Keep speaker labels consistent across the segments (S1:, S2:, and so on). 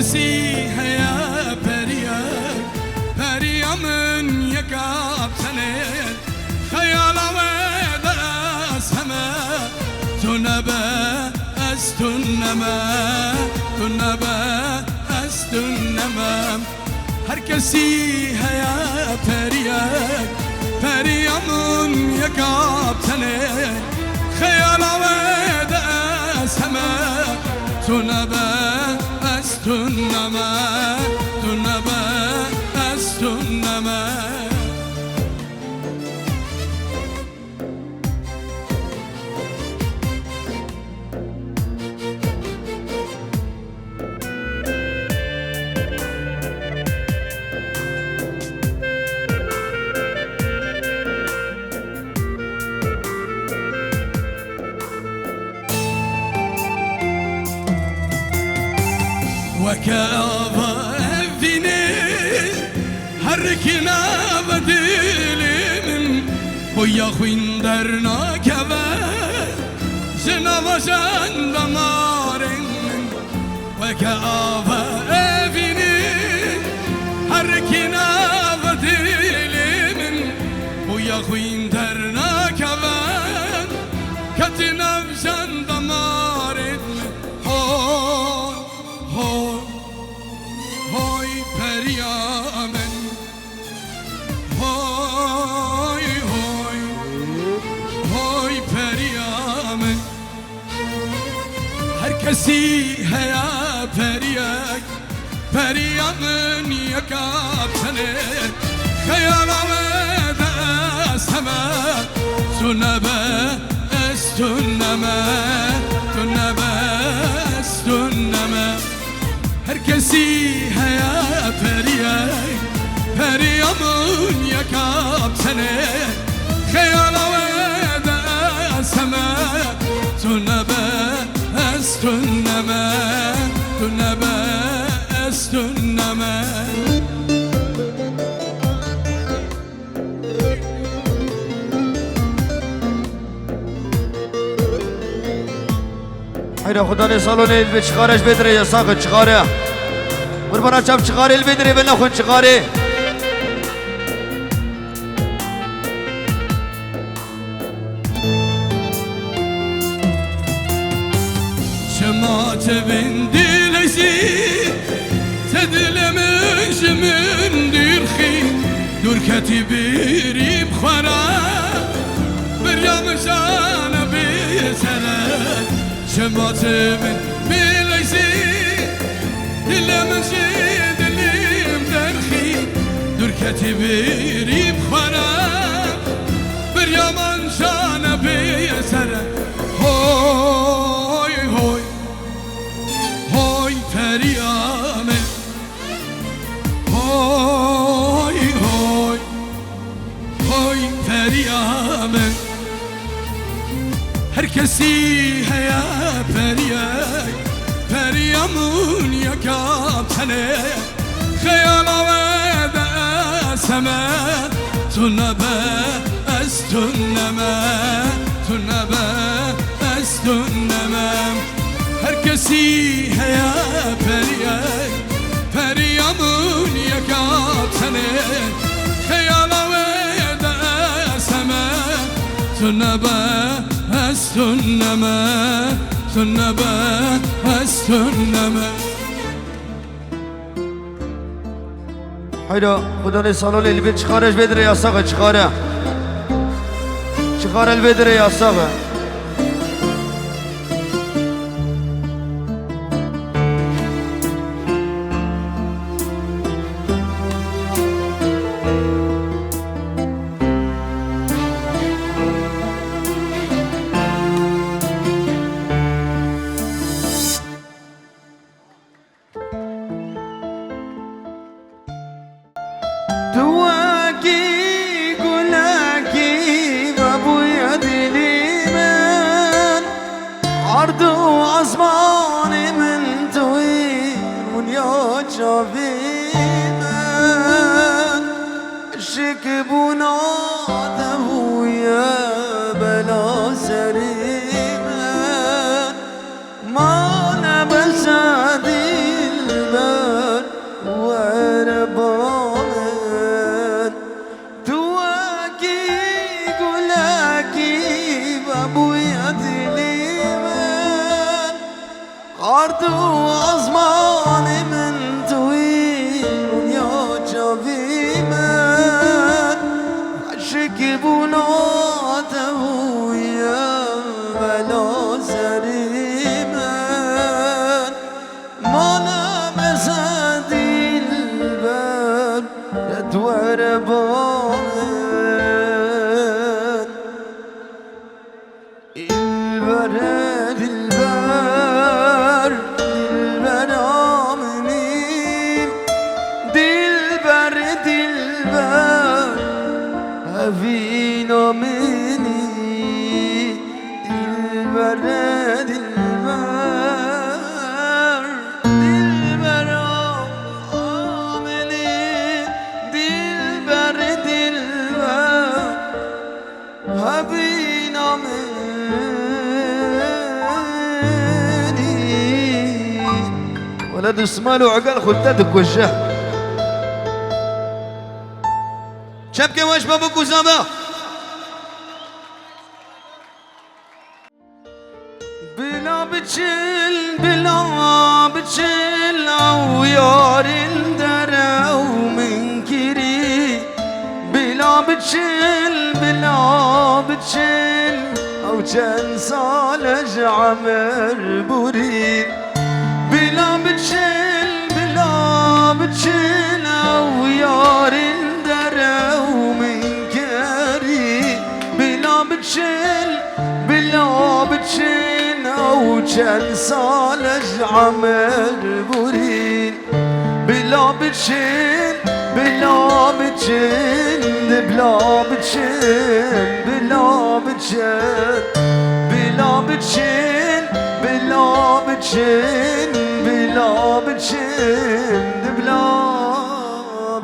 S1: کسی هیا پریا من یکاب سنه خیال آمد از همه تو نبه از تو نمه تو نبه از تو نمه هر کسی هیا پریا من یکاب سنه خیال آمد از همه تو نبه از تو نمه تو نبه از تو نمه وكأبا فيني حركنا بديلي من ويا خوين درنا كبا جنابا جندمارين وكأبا فيني حركنا بديلي من ويا خوين درنا كبا كتنا بجندمارين هوي پریامن هوي پریامن هر کسی هیا پریامن یکاب سنه خیال آمد از همه تو نبه از تو نمه تو نبه از تو نمه هر کسی هیا پریامون یکاب سنه خیال آمد از همه تو نبه از تو نمه تو نبه از تو نمه
S2: حیره خدا نسالون ایل به چخارش بدره یا ساقه چخاره قربانا چم چخاره ایل بدره به نخون چخاره
S1: شمات بن دلشی تدلمش من درخی دور کتی بیریم خورا بریامشان بیسره شمات من دلشی دلمشی دلیم درخی دور کتی بیریم خورا بریامشان بیسره هر کسی هیا پریامون یکاب سنه خیال آمد از همه تو نبه از تو نمه تو نبه از تو نمه هر کسی هیا پریامون یکاب سنه خیال آمد از همه تو نبه از تو نمه تو نبه از تو نمه
S2: حیره خدا نسالون ایل به چخارش بدره یا ساقه چخاره چخاره ایل بدره یا ساقه
S3: دواكي قلاكي ابويا دلي من عرض وعصماني من طويل من يا شافي من شكبونا ابويا بلا سريما ما نبس عدي الباب وربان البر دلبر دلبر آمنیم دلبر دلبر هفین آمنی دلبر دلبر دلبر آمنی دلبر دلبر هفین آمنی ولد اسمال وعقل خدتك وجه شبكة واش بابك وزابا بلا بتشل بلا بتشل او يار الدرا ومنكري بلا بتشل بلا بتشل او كان صالح عمر بريد بلا بتشل بلا بتشل او يار الدرا ومنكري بلا بتشل بلا بتشل او كان صالح عمر بريد بلا بتشل بلا بتشل بلا بتشل بلا بتشل بلا بتشل بلا بتشل بلا بتشل بلا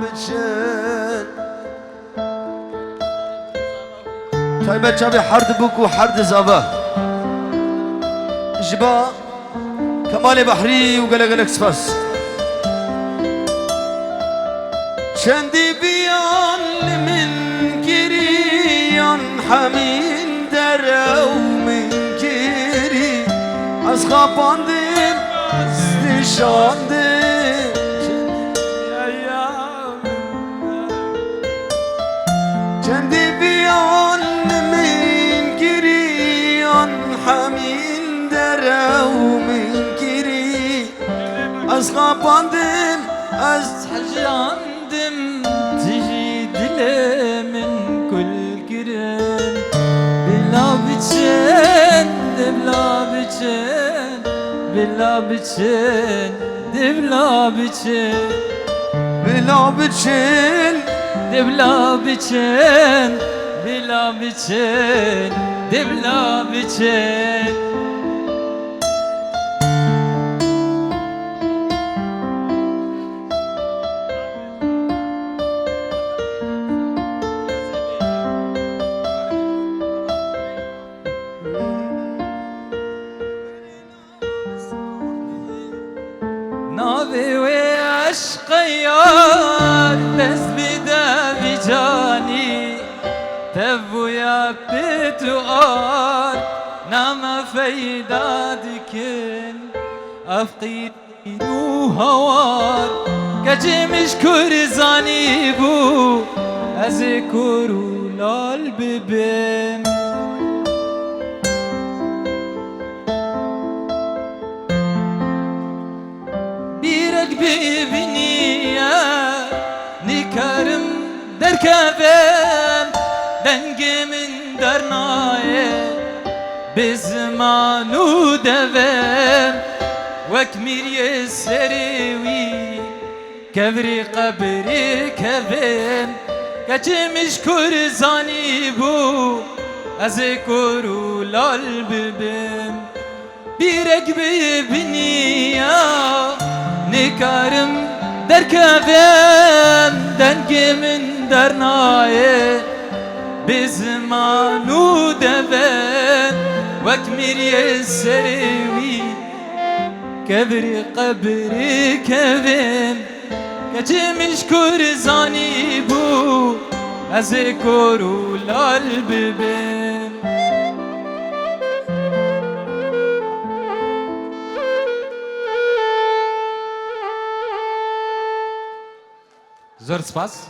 S3: بتشل طيب شابي حرد بوكو حرد زابا جبا كمال بحري وقلق اكسفاس شندي بيان من كريان حمين درا ومن كري أصغاباندم استشاندم شندي بيان من كريان حمين درا ومن كري أصغاباندم
S4: حجاندم تجي دلي من كل كرن بلا بتشن بلا بتشن بلا بتشن بلا بتشن
S3: بلا بتشن
S4: بلا بتشن بلا بتشن بلا بتشن نابي وعشق يار بس بدا بجاني تبو يا بيتو آر نام فيدادكن أفقيد هوار كجمش كرزاني بو أذكرو لالببم ببینیم نکارم در کبم دنگمن در نایه بزمانو دوم وک میری سریوی کبری قبری کبم کچمش کرزانی بو از کرو لال ببم بیرک ببینیم نکارم در کبم دنگمن در نایه بزمانو دوم وک میری سریوی کبری قبری کبم کچمش کرزانی بو از کرو لال ببم زور سپاس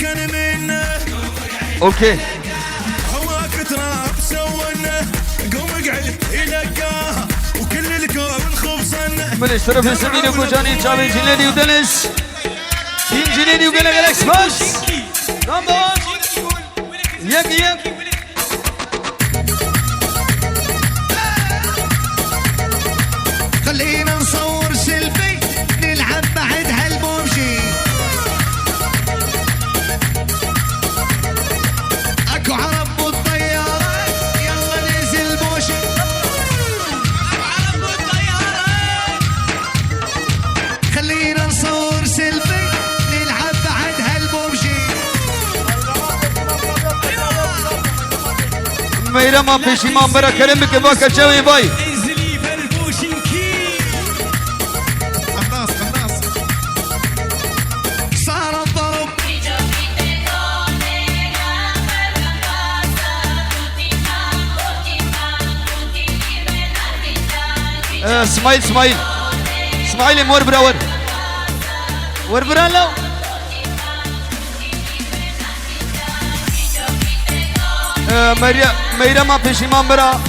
S5: كان منه
S2: اوكي
S5: هواك تراب سونا قوم اقعد يلقاها وكل الكون خبصنا
S2: من اشترف السمين وكوجاني تشابي جيلاني ودنس تيم جيلاني وقال جالكس باس نمبر يك
S5: خلينا نصور سيلفي نلعب بعد هالبومشي اكو عرب بالطيارة يلا ننزل بوشي اكو عرب بالطيارة خلينا نصور سيلفي نلعب بعد هالبومشي
S2: ميرا ما بيشي ما برا كلمك باكا شوي باي اسماعيل مور برا ور برا لو ميرا ما بيشي ما برا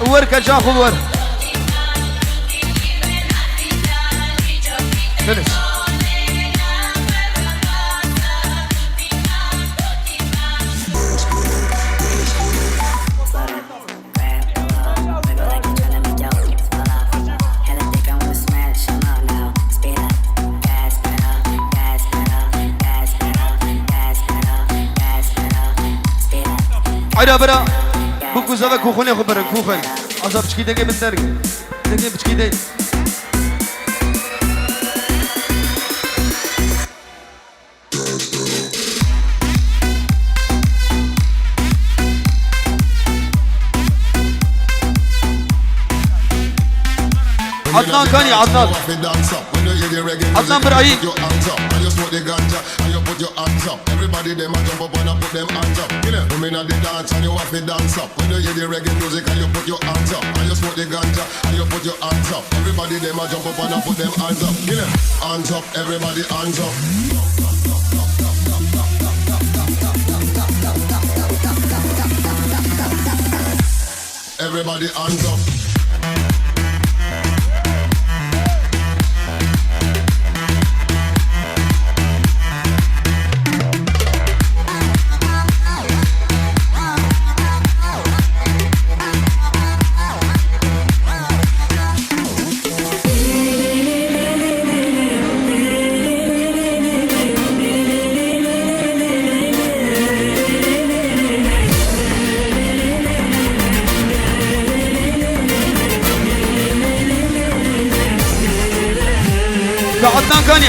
S2: ور كجا خور فينيش عيدا برا بوكو زاوى كوخوني خبرن كوخن عزاب بشكي دنگي بنترق دنگي بشكي دنگ عدنان كاني عدنان عدنان برعي
S6: put your hands up. Everybody them a jump up and a put them hands up. You know, women at the dance and you have to dance up. When you hear the reggae music and you put your hands up. And you smoke the ganja and you put your hands up. Everybody them a jump up and a put them hands up. You know, hands up, everybody hands up. Everybody hands up.
S2: عدنان كاني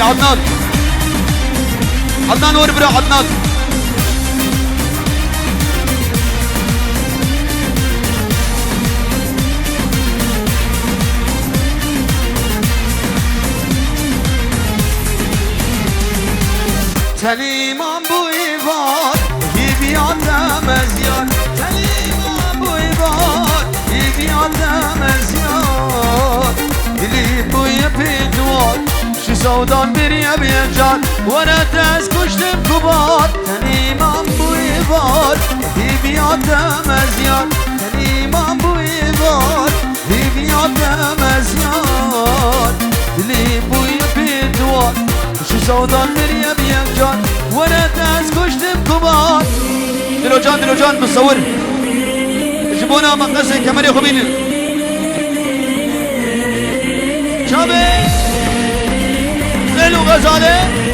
S2: عدنان ور برا عدنان سليمان بويبار يبيعد مزيان سليمان بويبار يبيعد مزيان اللي بويا بيدوار شي سودان بريا بيجان وانا تاس كشتم كبار سليمان بويبار يبيعد مزيان سليمان بويبار يبيعد مزيان اللي بويا بيدوار شو سودان بريا بيجان وانا تاس كشتم كبار دلو جان مصور جيبونا مقصة كمان يا خبيني شابي زينو غزالة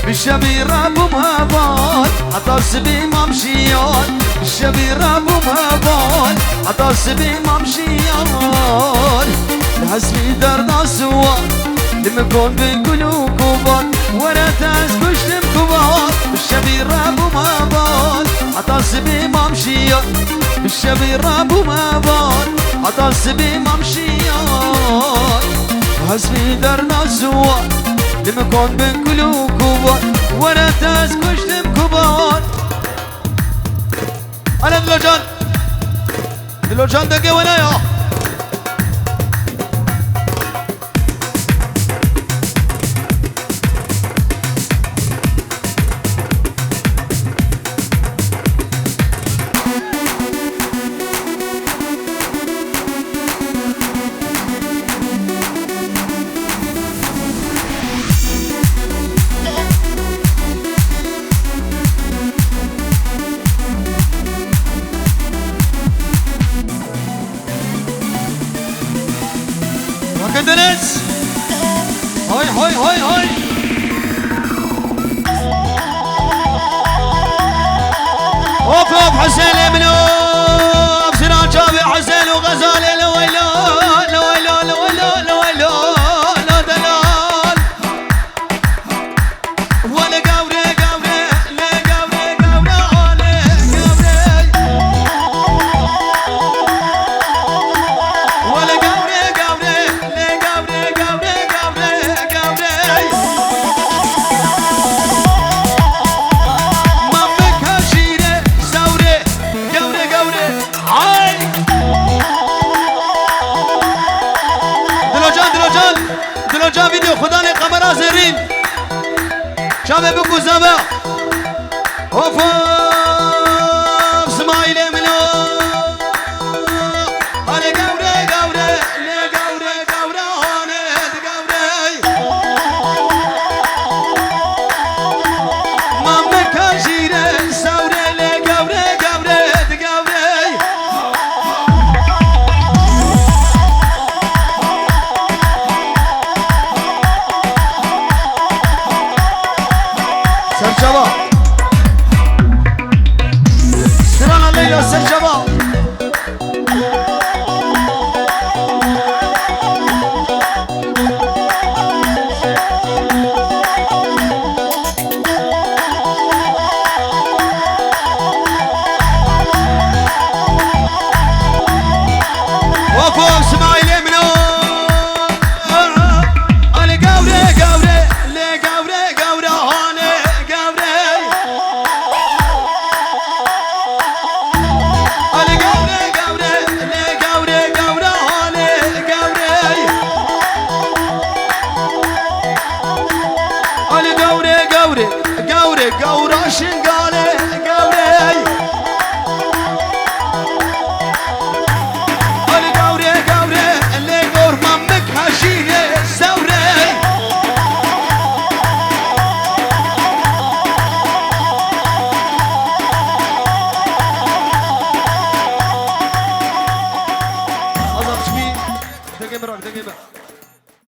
S2: بالشبيرة بمهبال عطاسبي ممشيان بالشبيرة بمهبال عطاسبي ممشيان الحسبي درنا سوا لما كون بكلو كوبان وانا تاس كشتم كوبان بال بالشبي راب وما بال عطاسبي ما مشيان بالشبي راب وما بال عطاسبي ما مشيان حسبي درنا الزوار لمكون بين كلو كبار وانا تاز كشتم كبار انا دلوجان دقي وانا يا دنس هاي هاي هاي هاي اوف اوف حسين منو بسرعة شابي حسين وغزالي لويلو لويلو لويلو لويلو لا دلال ولا قوري قوري لا قوري قوري علي قوري ولا قوري قوري لا قوري قوري قوري قوري مامك هشيرة ثورة قوري قوري هاي دلوجان فيديو خدا لي قمرة زرين شامي بكو زبا اوف اسماعيل منو هاني قوري قوري لي قوري قوري هاني قوري مامك هشيرة ثورة لي قوري قوري قوري سرجبا سرانا ليلى سرجبا وفو اسماعيل منو انا قوري قوري لي قوري قوري هاني قوري انا قوري قوري لي قوري قوري هاني قوري انا قوري قوري قوري قوري شنقا